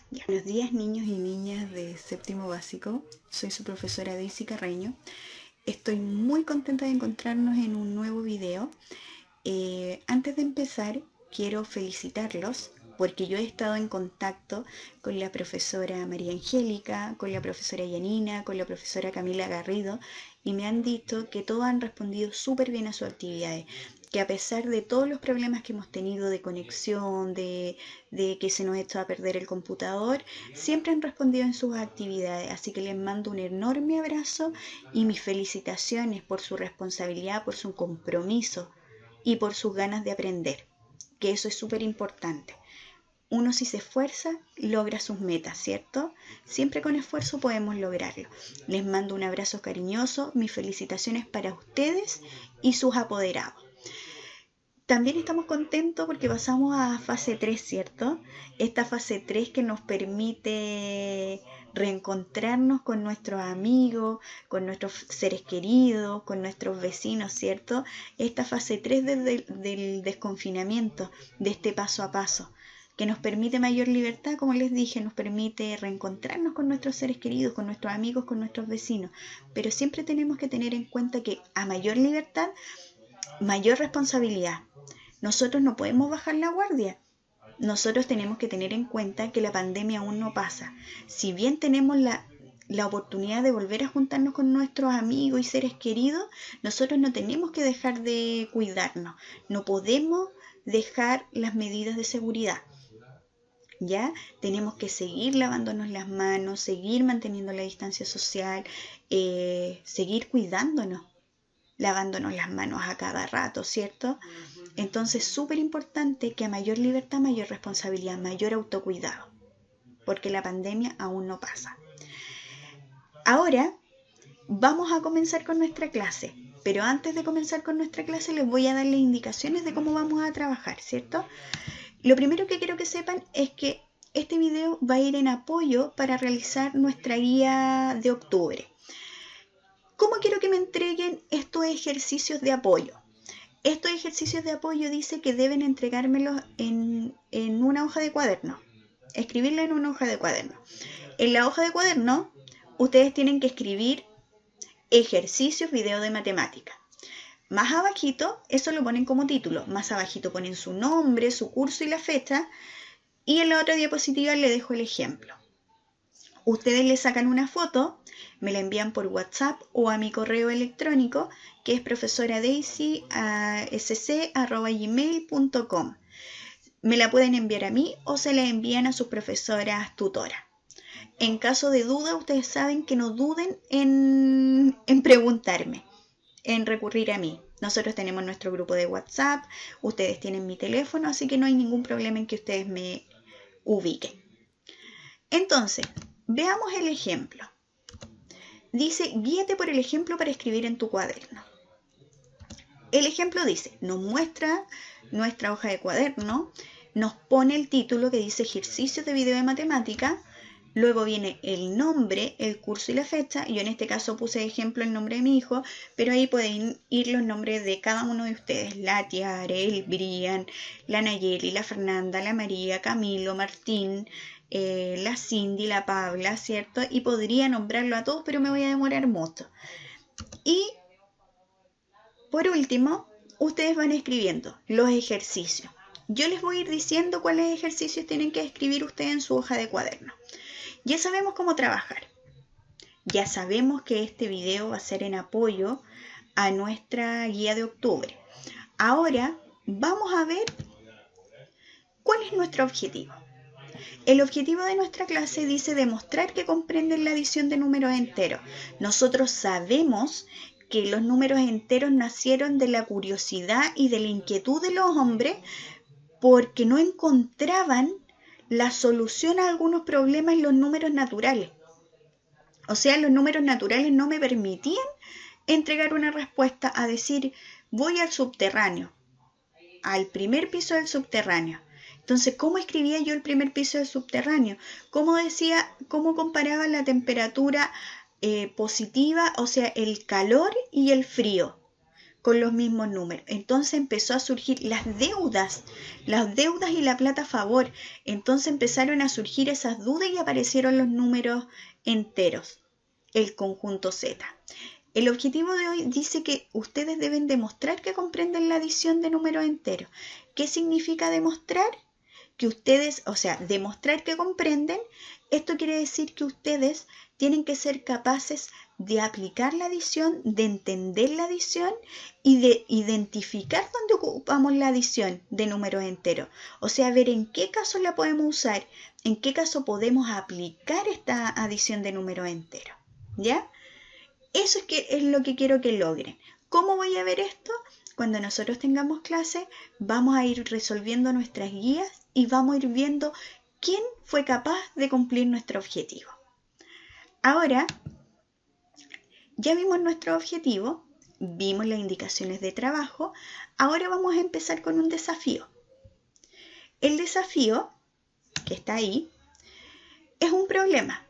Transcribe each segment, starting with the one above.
Buenos días, niños y niñas de séptimo básico. Soy su profesora Daisy Carreño. Estoy muy contenta de encontrarnos en un nuevo video. Antes de empezar, quiero felicitarlos porque yo he estado en contacto con la profesora María Angélica, con la profesora Yanina, con la profesora Camila Garrido, y me han dicho que todos han respondido súper bien a sus actividades, que a pesar de todos los problemas que hemos tenido de conexión, de que se nos echa a perder el computador, siempre han respondido en sus actividades. Así que les mando un enorme abrazo y mis felicitaciones por su responsabilidad, por su compromiso y por sus ganas de aprender, que eso es súper importante. Uno, si se esfuerza, logra sus metas, ¿cierto? Siempre con esfuerzo podemos lograrlo. Les mando un abrazo cariñoso, mis felicitaciones para ustedes y sus apoderados. También estamos contentos porque pasamos a fase 3, ¿cierto? Esta fase 3 que nos permite reencontrarnos con nuestros amigos, con nuestros seres queridos, con nuestros vecinos, ¿cierto? Esta fase 3 del desconfinamiento, de este paso a paso, que nos permite mayor libertad, como les dije, nos permite reencontrarnos con nuestros seres queridos, con nuestros amigos, con nuestros vecinos. Pero siempre tenemos que tener en cuenta que a mayor libertad, mayor responsabilidad. Nosotros no podemos bajar la guardia. Nosotros tenemos que tener en cuenta que la pandemia aún no pasa. Si bien tenemos la oportunidad de volver a juntarnos con nuestros amigos y seres queridos, nosotros no tenemos que dejar de cuidarnos. No podemos dejar las medidas de seguridad. ¿Ya? Tenemos que seguir lavándonos las manos, seguir manteniendo la distancia social, seguir cuidándonos, lavándonos las manos a cada rato, ¿cierto? Entonces, súper importante que a mayor libertad, mayor responsabilidad, mayor autocuidado, porque la pandemia aún no pasa. Ahora vamos a comenzar con nuestra clase, pero antes de comenzar con nuestra clase les voy a dar las indicaciones de cómo vamos a trabajar, ¿cierto? Lo primero que quiero que sepan es que este video va a ir en apoyo para realizar nuestra guía de octubre. ¿Cómo quiero que me entreguen estos ejercicios de apoyo? Estos ejercicios de apoyo dice que deben entregármelos en una hoja de cuaderno. Escribirla en una hoja de cuaderno. En la hoja de cuaderno, ustedes tienen que escribir ejercicios video de matemática. Más abajito, eso lo ponen como título. Más abajito ponen su nombre, su curso y la fecha. Y en la otra diapositiva les dejo el ejemplo. Ustedes le sacan una foto, me la envían por WhatsApp o a mi correo electrónico, que es profesoradaisy.sc@gmail.com. Me la pueden enviar a mí o se la envían a sus profesoras tutoras. En caso de duda, ustedes saben que no duden en preguntarme, en recurrir a mí. Nosotros tenemos nuestro grupo de WhatsApp, ustedes tienen mi teléfono, así que no hay ningún problema en que ustedes me ubiquen. Entonces, veamos el ejemplo. Dice, guíate por el ejemplo para escribir en tu cuaderno. El ejemplo dice, nos muestra nuestra hoja de cuaderno, nos pone el título que dice ejercicios de video de matemática, luego viene el nombre, el curso y la fecha. Yo en este caso puse de ejemplo el nombre de mi hijo, pero ahí pueden ir los nombres de cada uno de ustedes: la Tiare, el Brian, la Nayeli, la Fernanda, la María, Camilo, Martín, la Cindy, la Paula, ¿cierto? Y podría nombrarlo a todos, pero me voy a demorar mucho. Y por último, ustedes van escribiendo los ejercicios. Yo les voy a ir diciendo cuáles ejercicios tienen que escribir ustedes en su hoja de cuaderno. Ya sabemos cómo trabajar. Ya sabemos que este video va a ser en apoyo a nuestra guía de octubre. Ahora vamos a ver cuál es nuestro objetivo. El objetivo de nuestra clase dice demostrar que comprenden la adición de números enteros. Nosotros sabemos que los números enteros nacieron de la curiosidad y de la inquietud de los hombres porque no encontraban la solución a algunos problemas en los números naturales. O sea, los números naturales no me permitían entregar una respuesta a decir, voy al subterráneo, al primer piso del subterráneo. Entonces, ¿cómo escribía yo el primer piso del subterráneo? ¿Cómo comparaba la temperatura positiva, o sea, el calor y el frío? con los mismos números. Entonces empezó a surgir las deudas y la plata a favor. Entonces empezaron a surgir esas dudas y aparecieron los números enteros, el conjunto Z. El objetivo de hoy dice que ustedes deben demostrar que comprenden la adición de números enteros. ¿Qué significa demostrar? Que ustedes, o sea, demostrar que comprenden, esto quiere decir que ustedes tienen que ser capaces de aplicar la adición, de entender la adición y de identificar dónde ocupamos la adición de números enteros. O sea, ver en qué caso la podemos usar, en qué caso podemos aplicar esta adición de números enteros. ¿Ya? Eso es lo que quiero que logren. ¿Cómo voy a ver esto? Cuando nosotros tengamos clase, vamos a ir resolviendo nuestras guías y vamos a ir viendo quién fue capaz de cumplir nuestro objetivo. Ahora, ya vimos nuestro objetivo, vimos las indicaciones de trabajo, ahora vamos a empezar con un desafío. El desafío, que está ahí, es un problema.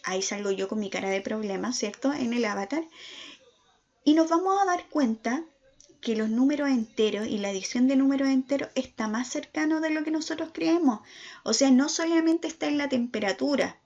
Ahí salgo yo con mi cara de problema, ¿cierto? En el avatar. Y nos vamos a dar cuenta que los números enteros y la adición de números enteros está más cercano de lo que nosotros creemos. O sea, no solamente está en la temperatura,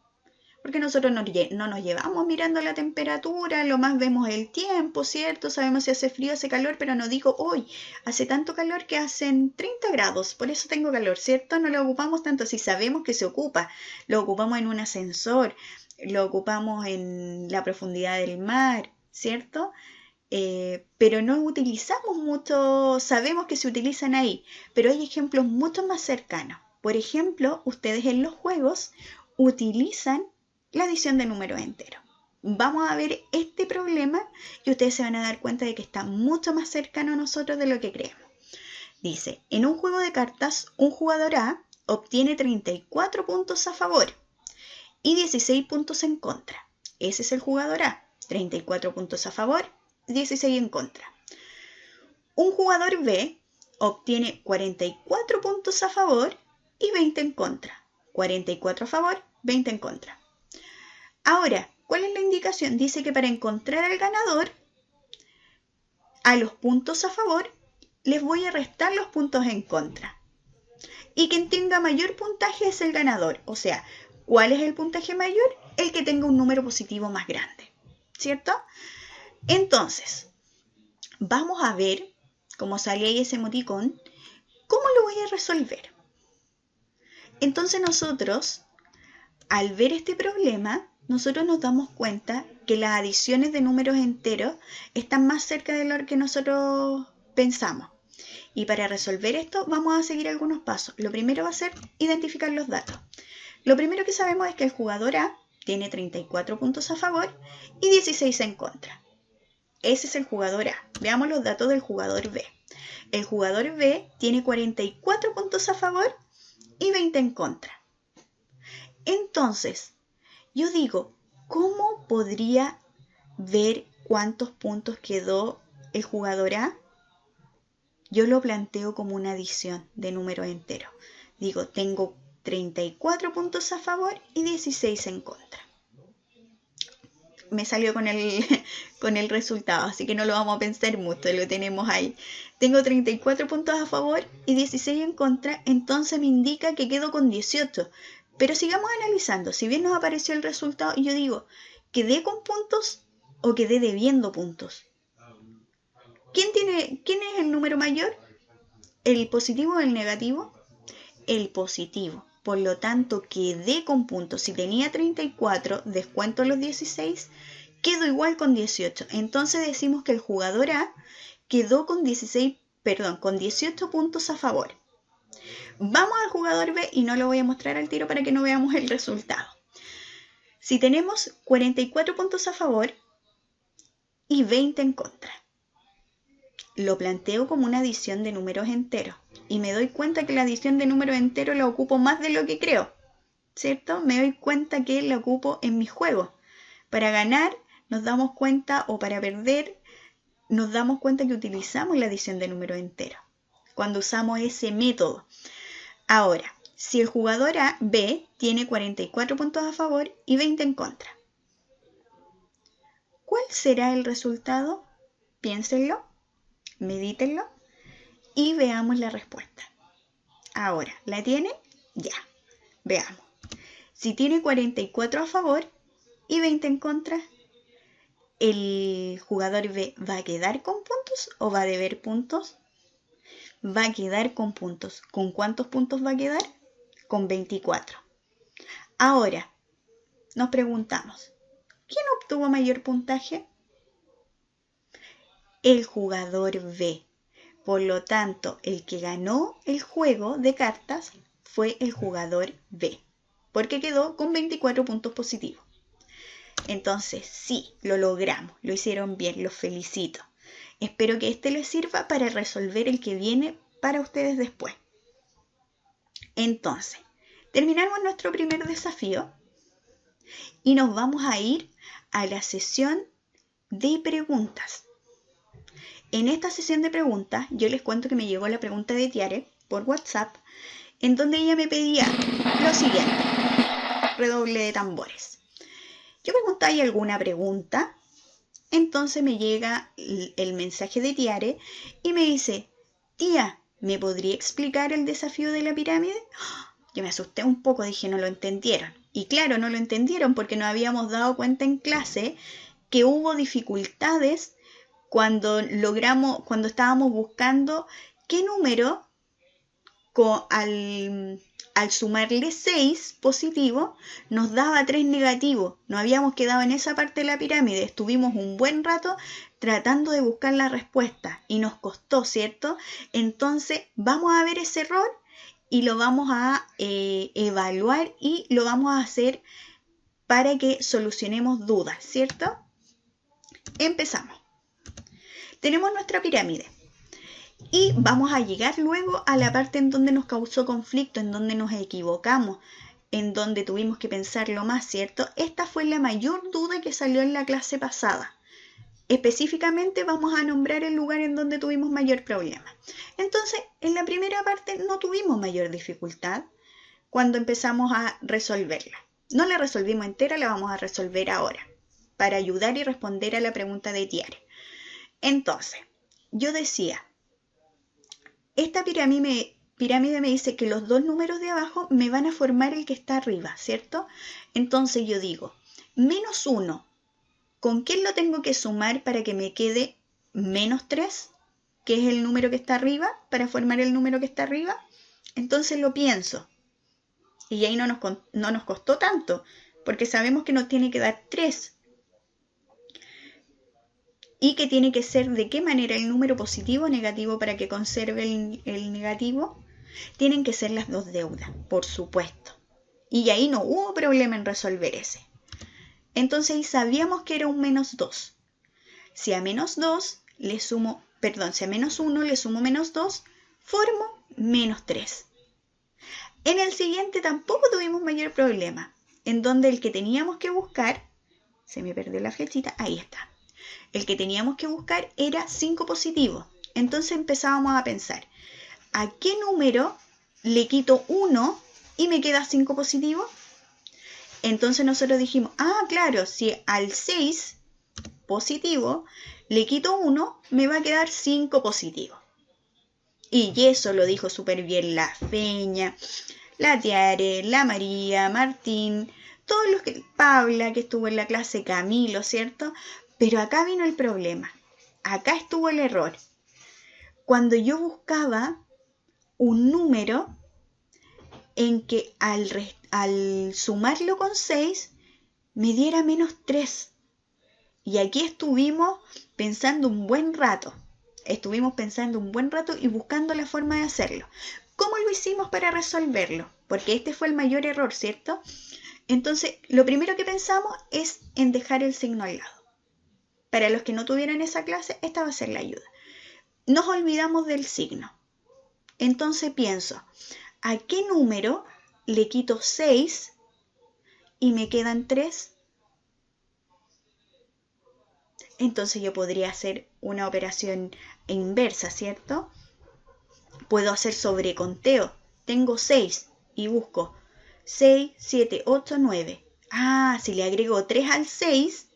porque nosotros no nos llevamos mirando la temperatura, lo más vemos el tiempo, ¿cierto? Sabemos si hace frío, hace calor, pero no digo, hoy hace tanto calor que hacen 30 grados, por eso tengo calor, ¿cierto? No lo ocupamos tanto, si sabemos que se ocupa, lo ocupamos en un ascensor, lo ocupamos en la profundidad del mar, ¿cierto? Pero no utilizamos mucho, sabemos que se utilizan ahí, pero hay ejemplos mucho más cercanos. Por ejemplo, ustedes en los juegos utilizan la adición de números enteros. Vamos a ver este problema y ustedes se van a dar cuenta de que está mucho más cercano a nosotros de lo que creemos. Dice, en un juego de cartas, un jugador A obtiene 34 puntos a favor y 16 puntos en contra. Ese es el jugador A, 34 puntos a favor, 16 en contra. Un jugador B obtiene 44 puntos a favor y 20 en contra. 44 a favor, 20 en contra. Ahora, ¿cuál es la indicación? Dice que para encontrar al ganador, a los puntos a favor, les voy a restar los puntos en contra. Y quien tenga mayor puntaje es el ganador. O sea, ¿cuál es el puntaje mayor? El que tenga un número positivo más grande. ¿Cierto? Entonces, vamos a ver, como sale ahí ese emoticón, cómo lo voy a resolver. Entonces nosotros, al ver este problema, nosotros nos damos cuenta que las adiciones de números enteros están más cerca de lo que nosotros pensamos. Y para resolver esto vamos a seguir algunos pasos. Lo primero va a ser identificar los datos. Lo primero que sabemos es que el jugador A tiene 34 puntos a favor y 16 en contra. Ese es el jugador A. Veamos los datos del jugador B. El jugador B tiene 44 puntos a favor y 20 en contra. Entonces, yo digo, ¿cómo podría ver cuántos puntos quedó el jugador A? Yo lo planteo como una adición de números enteros. Digo, tengo 34 puntos a favor y 16 en contra. Me salió con el resultado, así que no lo vamos a pensar mucho, lo tenemos ahí. Tengo 34 puntos a favor y 16 en contra, entonces me indica que quedo con 18. Pero sigamos analizando, si bien nos apareció el resultado, yo digo, ¿quedé con puntos o quedé debiendo puntos? ¿Quién es el número mayor? ¿El positivo o el negativo? El positivo. Por lo tanto, quedé con puntos. Si tenía 34, descuento los 16, quedo igual con 18. Entonces decimos que el jugador A quedó con 18 puntos a favor. Vamos al jugador B y no lo voy a mostrar al tiro para que no veamos el resultado. Si tenemos 44 puntos a favor y 20 en contra, lo planteo como una adición de números enteros y me doy cuenta que la adición de números enteros la ocupo más de lo que creo, ¿cierto? Me doy cuenta que la ocupo en mis juegos. Para ganar nos damos cuenta, o para perder nos damos cuenta que utilizamos la adición de números enteros cuando usamos ese método. Ahora, si el jugador A, B, tiene 44 puntos a favor y 20 en contra, ¿cuál será el resultado? Piénsenlo. medítenlo y veamos la respuesta. Ahora, ¿la tiene? Ya, veamos. Si tiene 44 a favor y 20 en contra, ¿el jugador B va a quedar con puntos o va a deber puntos? Va a quedar con puntos. ¿Con cuántos puntos va a quedar? Con 24. Ahora, nos preguntamos, ¿quién obtuvo mayor puntaje? El jugador B. Por lo tanto, el que ganó el juego de cartas fue el jugador B, porque quedó con 24 puntos positivos. Entonces, sí, lo logramos, lo hicieron bien, los felicito. Espero que este les sirva para resolver el que viene para ustedes después. Entonces, terminamos nuestro primer desafío y nos vamos a ir a la sesión de preguntas. En esta sesión de preguntas, yo les cuento que me llegó la pregunta de Tiare por WhatsApp, en donde ella me pedía lo siguiente, redoble de tambores. Yo pregunté, ¿hay alguna pregunta? Entonces me llega el mensaje de Tiare y me dice, tía, ¿me podría explicar el desafío de la pirámide? Yo me asusté un poco, dije, no lo entendieron. Y claro, no lo entendieron porque nos habíamos dado cuenta en clase que hubo dificultades cuando estábamos buscando qué número al sumarle 6 positivo nos daba 3 negativo. Nos habíamos quedado en esa parte de la pirámide. Estuvimos un buen rato tratando de buscar la respuesta y nos costó, ¿cierto? Entonces vamos a ver ese error y lo vamos a evaluar y lo vamos a hacer para que solucionemos dudas, ¿cierto? Empezamos. Tenemos nuestra pirámide y vamos a llegar luego a la parte en donde nos causó conflicto, en donde nos equivocamos, en donde tuvimos que pensarlo más, ¿cierto? Esta fue la mayor duda que salió en la clase pasada. Específicamente vamos a nombrar el lugar en donde tuvimos mayor problema. Entonces, en la primera parte no tuvimos mayor dificultad cuando empezamos a resolverla. No la resolvimos entera, la vamos a resolver ahora, para ayudar y responder a la pregunta de Tiare. Entonces, yo decía, esta pirámide me dice que los dos números de abajo me van a formar el que está arriba, ¿cierto? Entonces yo digo, menos 1, ¿con qué lo tengo que sumar para que me quede menos 3? Que es el número que está arriba, para formar el número que está arriba. Entonces lo pienso. Y ahí no nos costó tanto, porque sabemos que nos tiene que dar 3. Y que tiene que ser de qué manera el número positivo o negativo para que conserve el negativo. Tienen que ser las dos deudas, por supuesto. Y ahí no hubo problema en resolver ese. Entonces ahí sabíamos que era un menos 2. Si a menos 2 le sumo, si a menos 1 le sumo menos 2, formo menos 3. En el siguiente tampoco tuvimos mayor problema, en donde el que teníamos que buscar, se me perdió la flechita, ahí está. El que teníamos que buscar era 5 positivo. Entonces empezábamos a pensar, ¿a qué número le quito 1 y me queda 5 positivo? Entonces nosotros dijimos, claro, si al 6 positivo le quito 1, me va a quedar 5 positivo. Y eso lo dijo súper bien la Feña, la Tiare, la María, Martín, todos los que, Paula que estuvo en la clase, Camilo, ¿cierto? Pero acá vino el problema, acá estuvo el error. Cuando yo buscaba un número en que al sumarlo con 6 me diera menos 3. Y aquí estuvimos pensando un buen rato. Y buscando la forma de hacerlo. ¿Cómo lo hicimos para resolverlo? Porque este fue el mayor error, ¿cierto? Entonces, lo primero que pensamos es en dejar el signo al lado. Para los que no tuvieran esa clase, esta va a ser la ayuda. Nos olvidamos del signo. Entonces pienso, ¿a qué número le quito 6 y me quedan 3? Entonces yo podría hacer una operación inversa, ¿cierto? Puedo hacer sobreconteo. Tengo 6 y busco 6, 7, 8, 9. Si le agrego 3 al 6,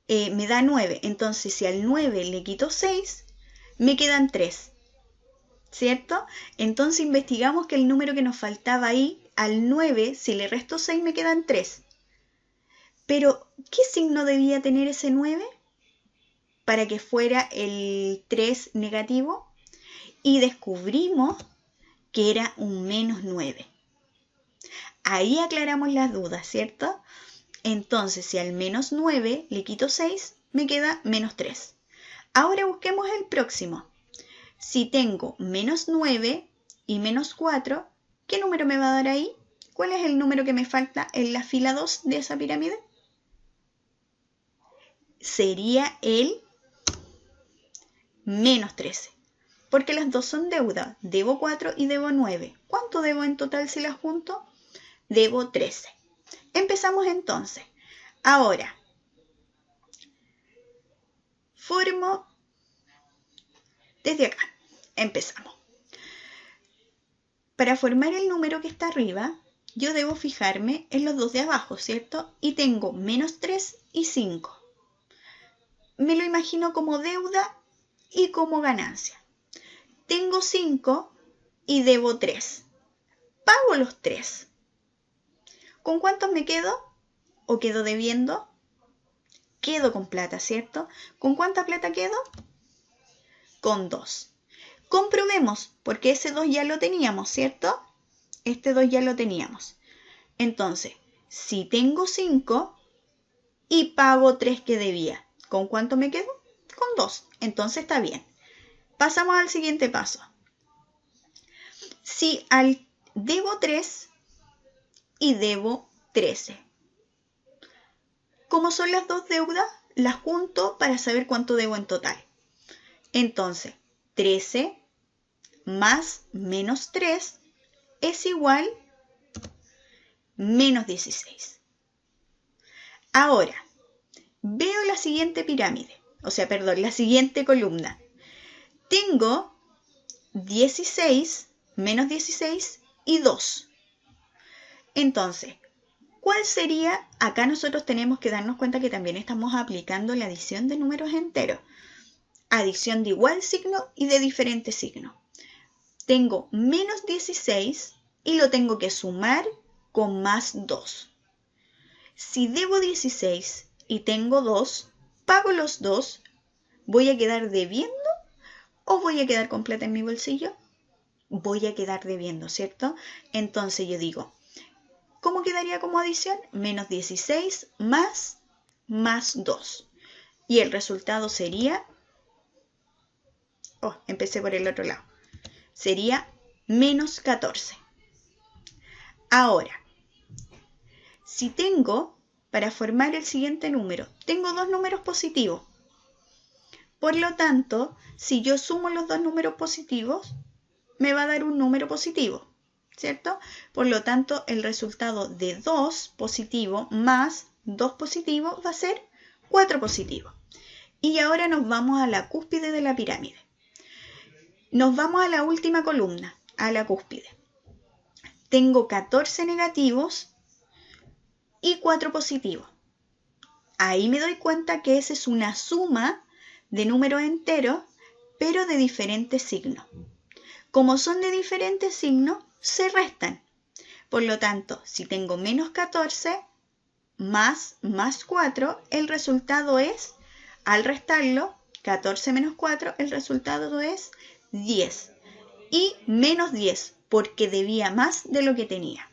me da 9. Entonces si al 9 le quito 6, me quedan 3, ¿cierto? Entonces investigamos que el número que nos faltaba ahí, al 9, si le resto 6 me quedan 3. Pero, ¿qué signo debía tener ese 9 para que fuera el 3 negativo? Y descubrimos que era un menos 9. Ahí aclaramos las dudas, ¿cierto? Entonces, si al menos 9 le quito 6, me queda menos 3. Ahora busquemos el próximo. Si tengo menos 9 y menos 4, ¿qué número me va a dar ahí? ¿Cuál es el número que me falta en la fila 2 de esa pirámide? Sería el menos 13. Porque las dos son deuda. Debo 4 y debo 9. ¿Cuánto debo en total si las junto? Debo 13. Empezamos entonces. Ahora, formo desde acá. Empezamos. Para formar el número que está arriba, yo debo fijarme en los dos de abajo, ¿cierto? Y tengo menos 3 y 5. Me lo imagino como deuda y como ganancia. Tengo 5 y debo 3. Pago los 3. ¿Con cuántos me quedo? ¿O quedo debiendo? Quedo con plata, ¿cierto? ¿Con cuánta plata quedo? Con 2. Comprobemos, porque ese 2 ya lo teníamos, ¿cierto? Este 2 ya lo teníamos. Entonces, si tengo 5 y pago 3 que debía, ¿con cuánto me quedo? Con 2. Entonces está bien. Pasamos al siguiente paso. Si debo 3 y debo 13. ¿Cómo son las dos deudas? Las junto para saber cuánto debo en total. Entonces, 13 más menos 3 es igual menos 16. Ahora, veo la siguiente pirámide, la siguiente columna. Tengo 16, menos 16 y 2. Entonces, ¿cuál sería? Acá nosotros tenemos que darnos cuenta que también estamos aplicando la adición de números enteros. Adición de igual signo y de diferente signo. Tengo menos 16 y lo tengo que sumar con más 2. Si debo 16 y tengo 2, pago los 2, ¿voy a quedar debiendo o voy a quedar con plata en mi bolsillo? Voy a quedar debiendo, ¿cierto? Entonces yo digo, ¿cómo quedaría como adición? Menos 16 más 2. Y el resultado sería, empecé por el otro lado, sería menos 14. Ahora, si tengo, para formar el siguiente número, tengo dos números positivos. Por lo tanto, si yo sumo los dos números positivos, me va a dar un número positivo, ¿cierto? Por lo tanto, el resultado de 2 positivo más 2 positivo va a ser 4 positivo. Y ahora nos vamos a la cúspide de la pirámide. Nos vamos a la última columna, a la cúspide. Tengo 14 negativos y 4 positivos. Ahí me doy cuenta que esa es una suma de números enteros, pero de diferentes signos. Como son de diferentes signos, se restan. Por lo tanto, si tengo menos 14 más 4, el resultado es, al restarlo, 14 menos 4, el resultado es 10. Y menos 10, porque debía más de lo que tenía.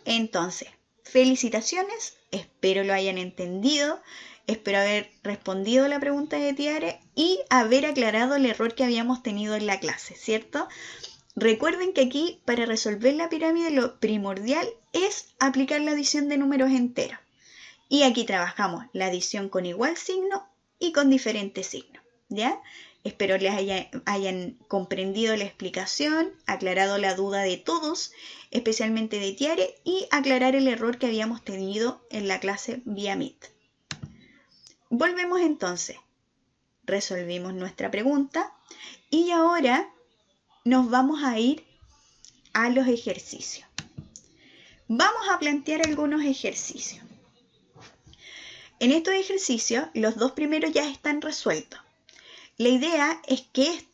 Entonces, felicitaciones, espero lo hayan entendido, espero haber respondido la pregunta de Tiare y haber aclarado el error que habíamos tenido en la clase, ¿cierto? Recuerden que aquí, para resolver la pirámide, lo primordial es aplicar la adición de números enteros. Y aquí trabajamos la adición con igual signo y con diferentes signos, ¿ya? Espero les hayan comprendido la explicación, aclarado la duda de todos, especialmente de Tiare, y aclarar el error que habíamos tenido en la clase vía Meet. Volvemos entonces. Resolvimos nuestra pregunta y ahora nos vamos a ir a los ejercicios. Vamos a plantear algunos ejercicios. En estos ejercicios, los dos primeros ya están resueltos. La idea es que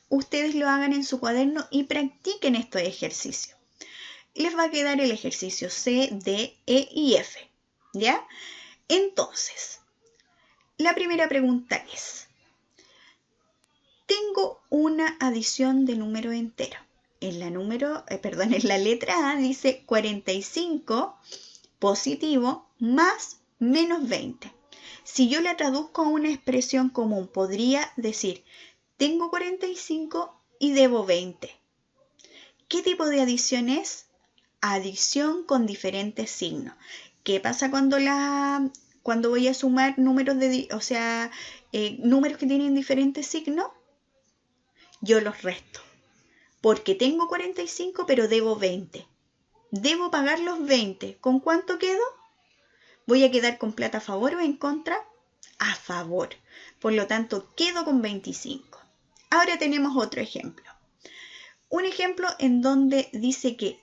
ustedes lo hagan en su cuaderno y practiquen estos ejercicios. Les va a quedar el ejercicio C, D, E y F, ¿ya? Entonces, la primera pregunta es, tengo una adición de número entero. En la letra A dice 45 positivo más menos 20. Si yo la traduzco a una expresión común, podría decir, tengo 45 y debo 20. ¿Qué tipo de adición es? Adición con diferentes signos. ¿Qué pasa cuando voy a sumar números números que tienen diferentes signos? Yo los resto. Porque tengo 45 pero debo 20. Debo pagar los 20. ¿Con cuánto quedo? ¿Voy a quedar con plata a favor o en contra? A favor. Por lo tanto, quedo con 25. Ahora tenemos otro ejemplo. Un ejemplo en donde dice que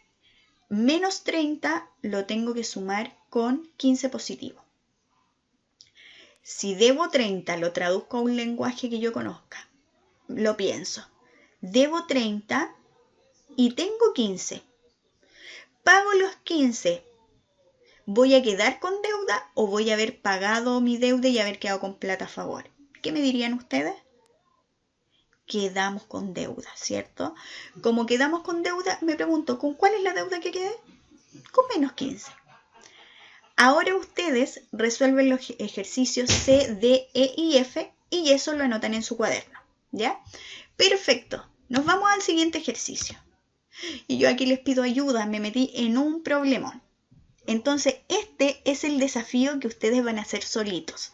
menos 30 lo tengo que sumar con 15 positivo. Si debo 30, lo traduzco a un lenguaje que yo conozca. Lo pienso. Debo 30 y tengo 15. Pago los 15. ¿Voy a quedar con deuda o voy a haber pagado mi deuda y haber quedado con plata a favor? ¿Qué me dirían ustedes? Quedamos con deuda, ¿cierto? Como quedamos con deuda, me pregunto, ¿con cuál es la deuda que quedé? Con menos 15. Ahora ustedes resuelven los ejercicios C, D, E y F y eso lo anotan en su cuaderno, ¿ya? Perfecto. Nos vamos al siguiente ejercicio. Y yo aquí les pido ayuda, me metí en un problemón. Entonces, este es el desafío que ustedes van a hacer solitos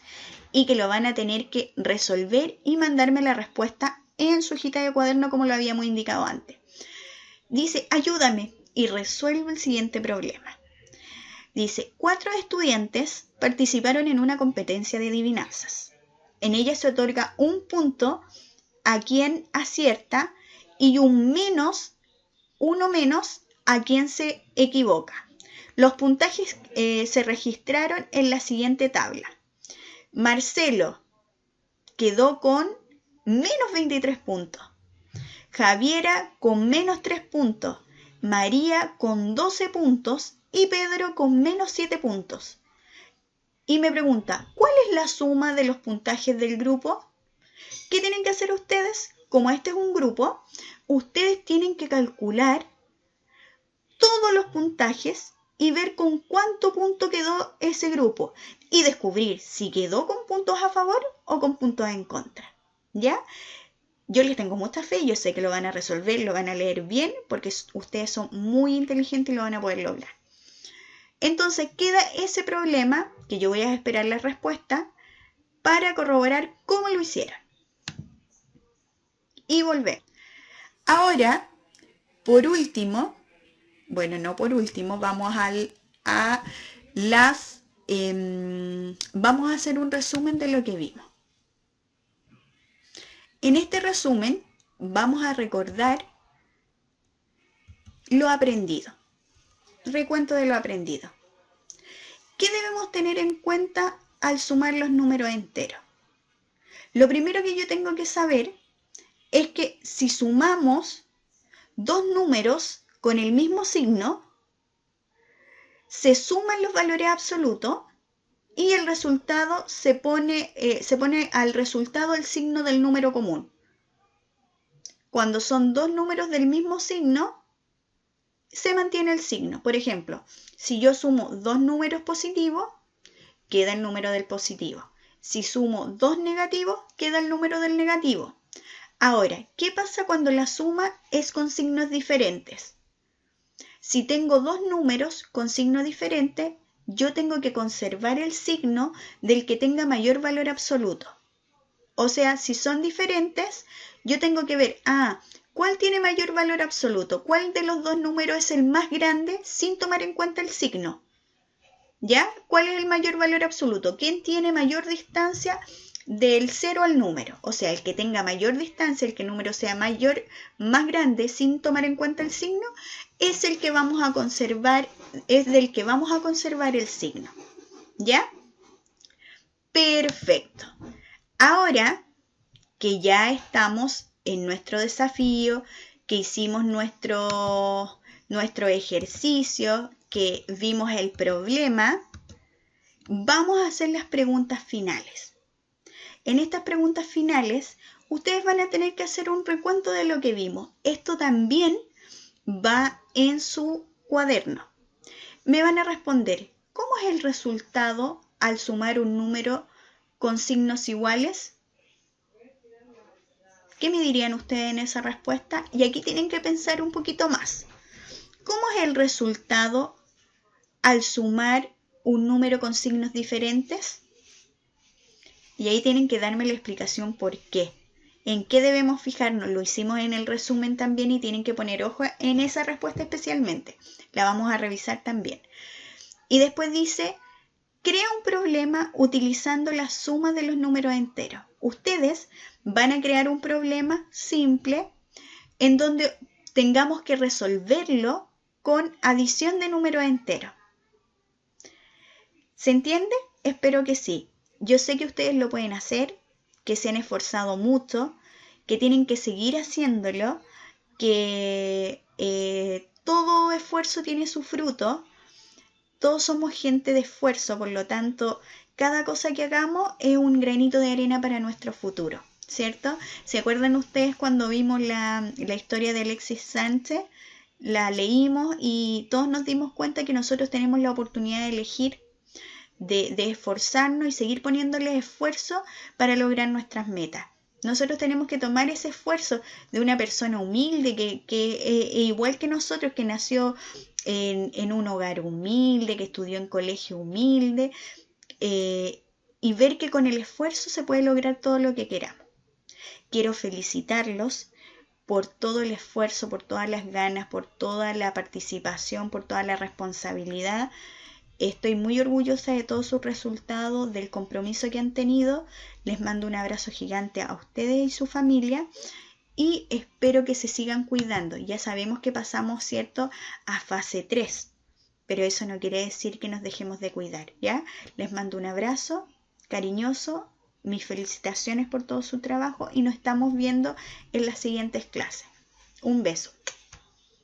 y que lo van a tener que resolver y mandarme la respuesta en su hojita de cuaderno como lo habíamos indicado antes. Dice, ayúdame y resuelve el siguiente problema. Dice, 4 estudiantes participaron en una competencia de adivinanzas. En ella se otorga un punto a quien acierta y uno menos a quien se equivoca. Los puntajes se registraron en la siguiente tabla. Marcelo quedó con menos 23 puntos. Javiera con menos 3 puntos. María con 12 puntos y Pedro con menos 7 puntos. Y me pregunta, ¿cuál es la suma de los puntajes del grupo? ¿Qué tienen que hacer ustedes? Como este es un grupo, ustedes tienen que calcular todos los puntajes y ver con cuánto punto quedó ese grupo y descubrir si quedó con puntos a favor o con puntos en contra, ¿ya? Yo les tengo mucha fe, yo sé que lo van a resolver, lo van a leer bien porque ustedes son muy inteligentes y lo van a poder lograr. Entonces queda ese problema que yo voy a esperar la respuesta para corroborar cómo lo hicieron. Y volver. Ahora, por último, bueno, no por último, vamos vamos a hacer un resumen de lo que vimos. En este resumen vamos a recordar lo aprendido. Recuento de lo aprendido. ¿Qué debemos tener en cuenta al sumar los números enteros? Lo primero que yo tengo que saber es que si sumamos dos números con el mismo signo, se suman los valores absolutos y el resultado se pone al resultado el signo del número común. Cuando son dos números del mismo signo, se mantiene el signo. Por ejemplo, si yo sumo dos números positivos, queda el número del positivo. Si sumo dos negativos, queda el número del negativo. Ahora, ¿qué pasa cuando la suma es con signos diferentes? Si tengo dos números con signo diferente, yo tengo que conservar el signo del que tenga mayor valor absoluto. O sea, si son diferentes, yo tengo que ver, ¿cuál tiene mayor valor absoluto? ¿Cuál de los dos números es el más grande sin tomar en cuenta el signo? ¿Ya? ¿Cuál es el mayor valor absoluto? ¿Quién tiene mayor distancia del 0 al número? O sea, el que tenga mayor distancia, el que el número sea más grande sin tomar en cuenta el signo, es el que vamos a conservar, es del que vamos a conservar el signo. ¿Ya? Perfecto. Ahora que ya estamos en nuestro desafío, que hicimos nuestro ejercicio, que vimos el problema, vamos a hacer las preguntas finales. En estas preguntas finales, ustedes van a tener que hacer un recuento de lo que vimos. Esto también va en su cuaderno. Me van a responder, ¿cómo es el resultado al sumar un número con signos iguales? ¿Qué me dirían ustedes en esa respuesta? Y aquí tienen que pensar un poquito más. ¿Cómo es el resultado al sumar un número con signos diferentes? Y ahí tienen que darme la explicación por qué. ¿En qué debemos fijarnos? Lo hicimos en el resumen también y tienen que poner ojo en esa respuesta especialmente. La vamos a revisar también. Y después dice, crea un problema utilizando la suma de los números enteros. Ustedes van a crear un problema simple en donde tengamos que resolverlo con adición de números enteros. ¿Se entiende? Espero que sí. Yo sé que ustedes lo pueden hacer, que se han esforzado mucho, que tienen que seguir haciéndolo, que todo esfuerzo tiene su fruto. Todos somos gente de esfuerzo, por lo tanto, cada cosa que hagamos es un granito de arena para nuestro futuro, ¿cierto? ¿Se acuerdan ustedes cuando vimos la historia de Alexis Sánchez? La leímos y todos nos dimos cuenta que nosotros tenemos la oportunidad de elegir, de esforzarnos y seguir poniéndole esfuerzo para lograr nuestras metas. Nosotros tenemos que tomar ese esfuerzo de una persona humilde que igual que nosotros, que nació en un hogar humilde, que estudió en colegio humilde, y ver que con el esfuerzo se puede lograr todo lo que queramos. Quiero felicitarlos por todo el esfuerzo, por todas las ganas, por toda la participación, por toda la responsabilidad. Estoy muy orgullosa de todos sus resultados, del compromiso que han tenido. Les mando un abrazo gigante a ustedes y su familia y espero que se sigan cuidando. Ya sabemos que pasamos, ¿cierto?, a fase 3, pero eso no quiere decir que nos dejemos de cuidar, ¿ya? Les mando un abrazo cariñoso, mis felicitaciones por todo su trabajo y nos estamos viendo en las siguientes clases. Un beso.